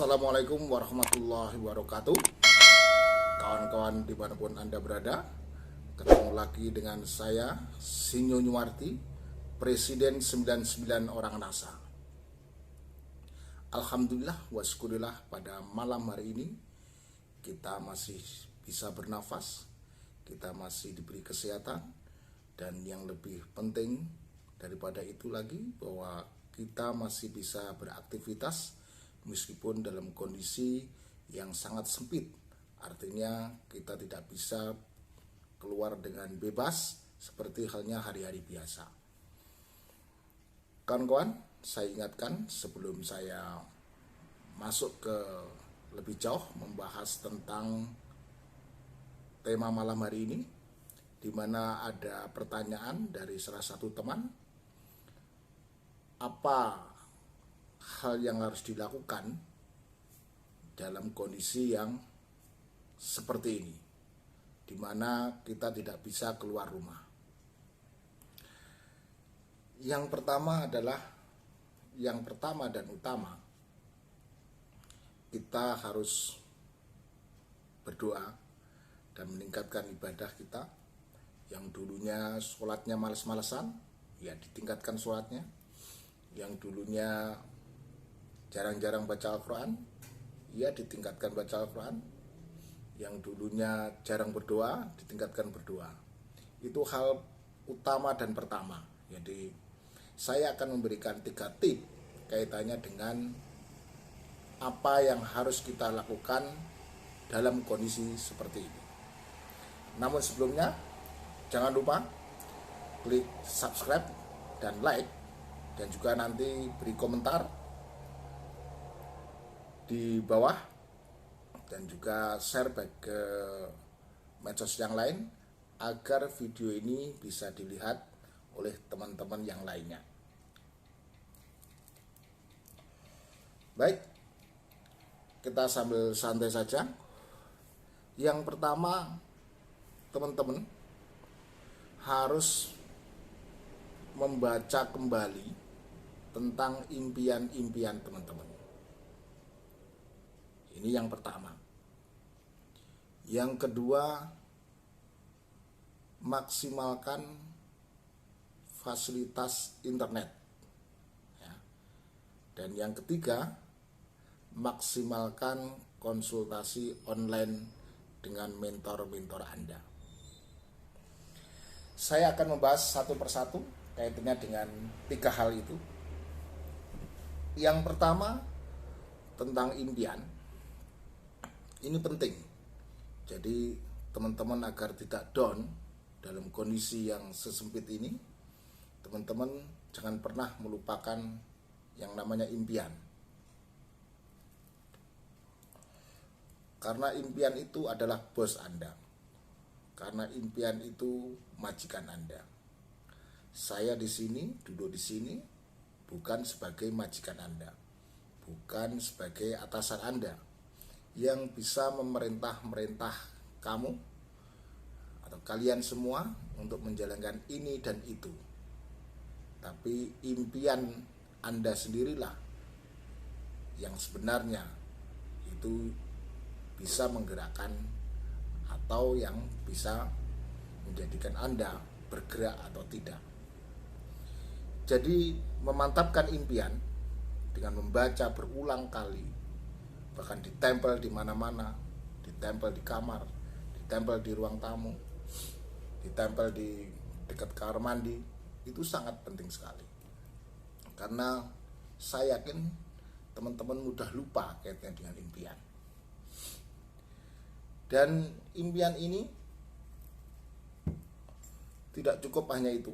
Assalamualaikum warahmatullahi wabarakatuh. Kawan-kawan dimanapun Anda berada, ketemu lagi dengan saya Sinyo Nyuwarti, Presiden 99 Orang NASA. Alhamdulillah wasyukurillah, pada malam hari ini kita masih bisa bernafas, kita masih diberi kesehatan, dan yang lebih penting daripada itu lagi bahwa kita masih bisa beraktivitas meskipun dalam kondisi yang sangat sempit. Artinya kita tidak bisa keluar dengan bebas seperti halnya hari-hari biasa. Kawan-kawan, saya ingatkan sebelum saya masuk ke lebih jauh membahas tentang tema malam hari ini, di mana ada pertanyaan dari salah satu teman, apa hal yang harus dilakukan dalam kondisi yang seperti ini, di mana kita tidak bisa keluar rumah. Yang pertama dan utama, kita harus berdoa dan meningkatkan ibadah kita. Yang dulunya sholatnya males-malesan, ya ditingkatkan sholatnya. Yang dulunya jarang-jarang baca Al-Quran, ya ditingkatkan baca Al-Quran. Yang dulunya jarang berdoa, ditingkatkan berdoa. Itu hal utama dan pertama. Jadi saya akan memberikan 3 tip kaitannya dengan apa yang harus kita lakukan dalam kondisi seperti ini. Namun sebelumnya, jangan lupa klik subscribe dan like, dan juga nanti beri komentar di bawah, dan juga share back ke medsos yang lain agar video ini bisa dilihat oleh teman-teman yang lainnya. Baik, kita sambil santai saja. Yang pertama, teman-teman harus membaca kembali tentang impian-impian teman-teman. Ini yang pertama. Yang kedua, maksimalkan fasilitas internet, ya. Dan yang ketiga, maksimalkan konsultasi online dengan mentor-mentor Anda. Saya akan membahas satu persatu kaitannya dengan 3 hal itu. Yang pertama, tentang impian. Ini penting. Jadi teman-teman agar tidak down dalam kondisi yang sesempit ini, teman-teman jangan pernah melupakan yang namanya impian. Karena impian itu adalah bos Anda. Karena impian itu majikan Anda. Saya di sini, duduk di sini bukan sebagai majikan Anda, bukan sebagai atasan Anda yang bisa memerintah kamu atau kalian semua untuk menjalankan ini dan itu. Tapi impian Anda sendirilah yang sebenarnya itu bisa menggerakkan atau yang bisa menjadikan Anda bergerak atau tidak. Jadi memantapkan impian dengan membaca berulang kali, bahkan ditempel di mana-mana, ditempel di kamar, ditempel di ruang tamu, ditempel di dekat kamar mandi, itu sangat penting sekali. Karena saya yakin teman-teman mudah lupa kaitannya dengan impian. Dan impian ini tidak cukup hanya itu.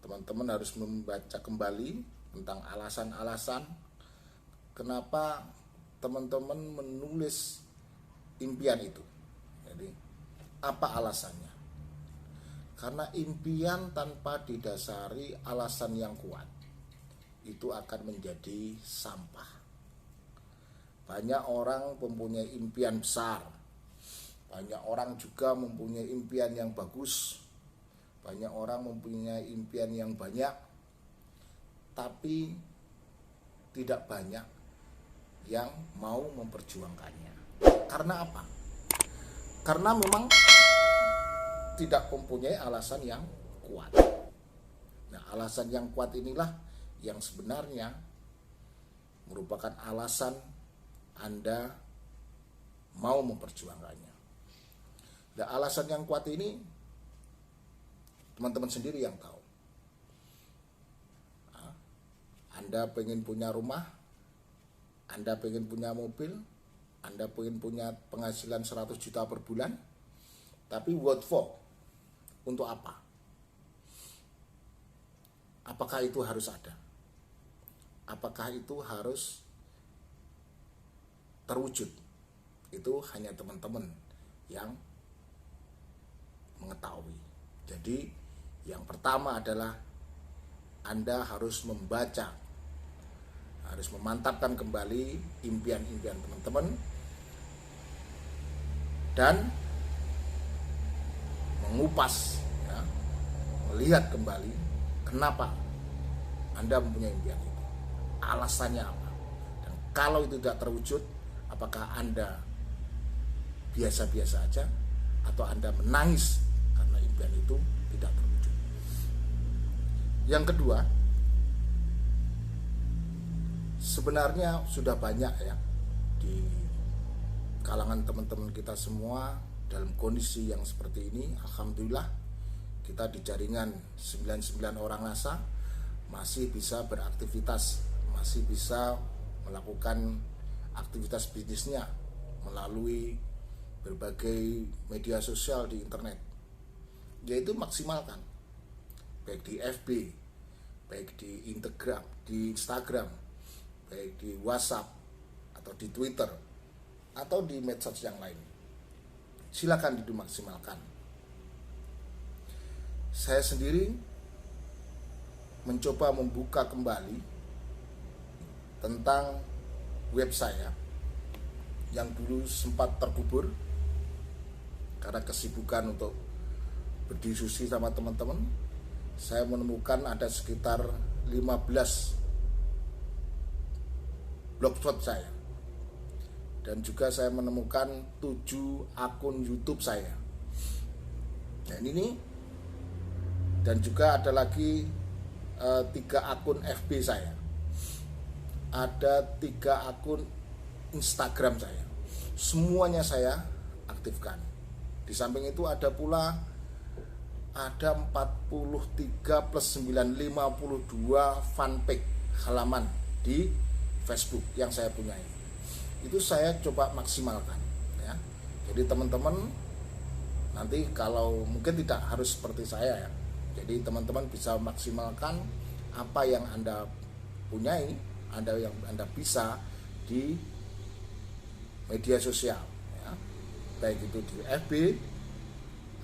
Teman-teman harus membaca kembali tentang alasan-alasan kenapa teman-teman menulis impian itu. Jadi, apa alasannya? Karena impian tanpa didasari alasan yang kuat itu akan menjadi sampah. Banyak orang mempunyai impian besar, banyak orang juga mempunyai impian yang bagus, banyak orang mempunyai impian yang banyak, tapi tidak banyak yang mau memperjuangkannya. Karena apa? Karena memang tidak mempunyai alasan yang kuat. Nah, alasan yang kuat inilah yang sebenarnya merupakan alasan Anda mau memperjuangkannya. Nah, alasan yang kuat ini teman-teman sendiri yang tahu. Nah, Anda pengen punya rumah, Anda pengen punya mobil, Anda pengen punya penghasilan 100 juta per bulan, tapi what for? Untuk apa? Apakah itu harus ada? Apakah itu harus terwujud? Itu hanya teman-teman yang mengetahui. Jadi yang pertama adalah Anda harus membaca, harus memantapkan kembali impian-impian teman-teman dan mengupas, ya, melihat kembali kenapa Anda mempunyai impian itu, alasannya apa, dan kalau itu tidak terwujud, apakah Anda biasa-biasa aja atau Anda menangis karena impian itu tidak terwujud. Yang kedua, sebenarnya sudah banyak ya di kalangan teman-teman kita semua dalam kondisi yang seperti ini. Alhamdulillah kita di jaringan 99 orang NASA masih bisa beraktivitas, masih bisa melakukan aktivitas bisnisnya melalui berbagai media sosial di internet, yaitu maksimalkan baik di FB, baik di Instagram, baik di WhatsApp atau di Twitter atau di medsos yang lain. Silakan dimaksimalkan. Saya sendiri mencoba membuka kembali tentang web saya yang dulu sempat terkubur karena kesibukan untuk berdiskusi sama teman-teman. Saya menemukan ada sekitar 15 blogspot saya, dan juga saya menemukan 7 akun YouTube saya. Dan ini, dan juga ada lagi 3 akun FB saya, ada 3 akun Instagram saya. Semuanya saya aktifkan. Di samping itu ada pula 43 plus 9, 52 fanpage halaman di Facebook yang saya punyai. Itu saya coba maksimalkan ya. Jadi teman-teman nanti kalau mungkin tidak harus seperti saya ya. Jadi teman-teman bisa maksimalkan apa yang Anda punyai, yang Anda bisa di media sosial ya. Baik itu di FB,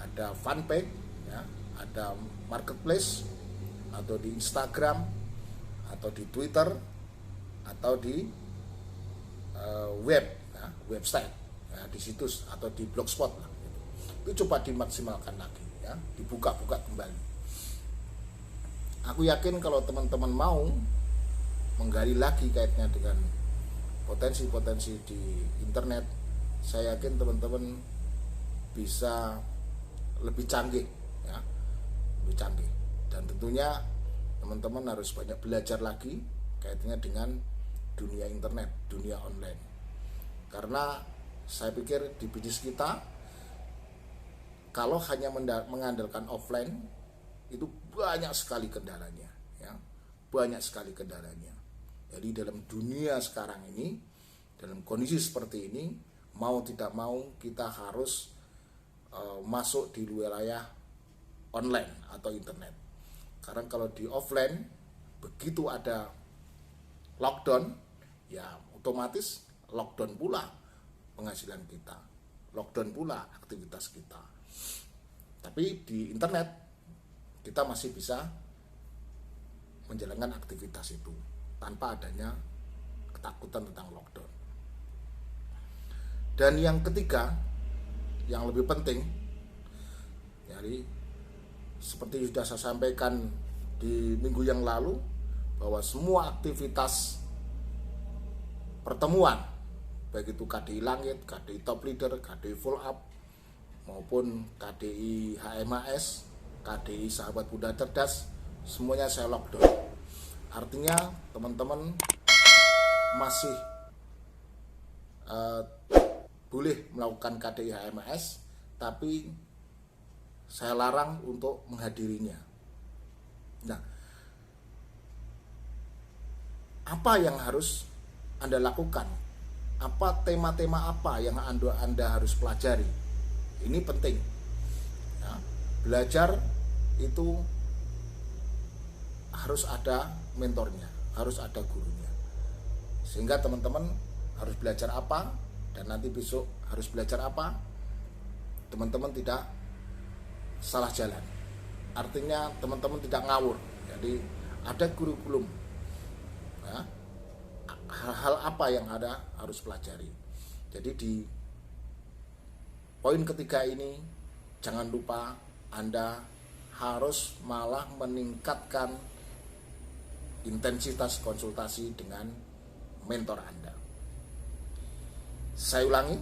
ada fanpage ya, ada marketplace, atau di Instagram, atau di Twitter, atau di web ya, website ya, di situs atau di blogspot lah. Itu coba dimaksimalkan lagi ya, dibuka-buka kembali. Aku yakin kalau teman-teman mau menggali lagi kaitnya dengan potensi-potensi di internet, saya yakin teman-teman bisa lebih canggih ya, lebih canggih. Dan tentunya teman-teman harus banyak belajar lagi kaitannya dengan dunia internet, dunia online. Karena saya pikir di bisnis kita, kalau hanya mengandalkan offline, itu banyak sekali kendalanya ya, banyak sekali kendalanya. Jadi dalam dunia sekarang ini, dalam kondisi seperti ini, mau tidak mau kita harus masuk di wilayah online atau internet. Karena kalau di offline, begitu ada lockdown, ya otomatis lockdown pula penghasilan kita, lockdown pula aktivitas kita. Tapi di internet kita masih bisa menjalankan aktivitas itu tanpa adanya ketakutan tentang lockdown. Dan yang ketiga, yang lebih penting, jadi seperti sudah saya sampaikan di minggu yang lalu, bahwa semua aktivitas pertemuan, baik itu KDI Langit, KDI Top Leader, KDI Full Up, maupun KDI HMAS, KDI Sahabat Muda Cerdas, semuanya saya lockdown. Artinya teman-teman masih boleh melakukan KDI HMAS, tapi saya larang untuk menghadirinya. Nah, apa yang harus Anda lakukan? Apa tema-tema apa yang Anda harus pelajari? Ini penting. Ya, belajar itu harus ada mentornya, harus ada gurunya. Sehingga teman-teman harus belajar apa, dan nanti besok harus belajar apa, teman-teman tidak salah jalan. Artinya teman-teman tidak ngawur. Jadi ada kurikulum. Ya, hal-hal apa yang ada harus pelajari. Jadi di poin ketiga ini jangan lupa Anda harus malah meningkatkan intensitas konsultasi dengan mentor Anda. Saya ulangi,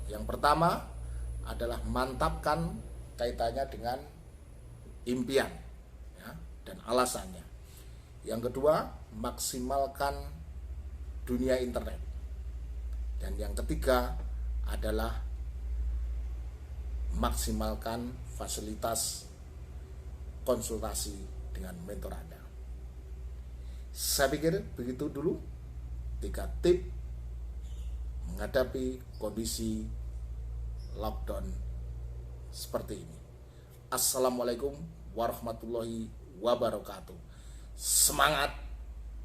yang pertama adalah mantapkan kaitannya dengan impian, ya, dan alasannya. Yang kedua, maksimalkan dunia internet. Dan yang ketiga adalah maksimalkan fasilitas konsultasi dengan mentor Anda. Saya pikir begitu dulu 3 tip menghadapi kondisi lockdown seperti ini. Assalamualaikum warahmatullahi wabarakatuh. Semangat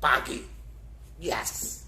pagi. Yes.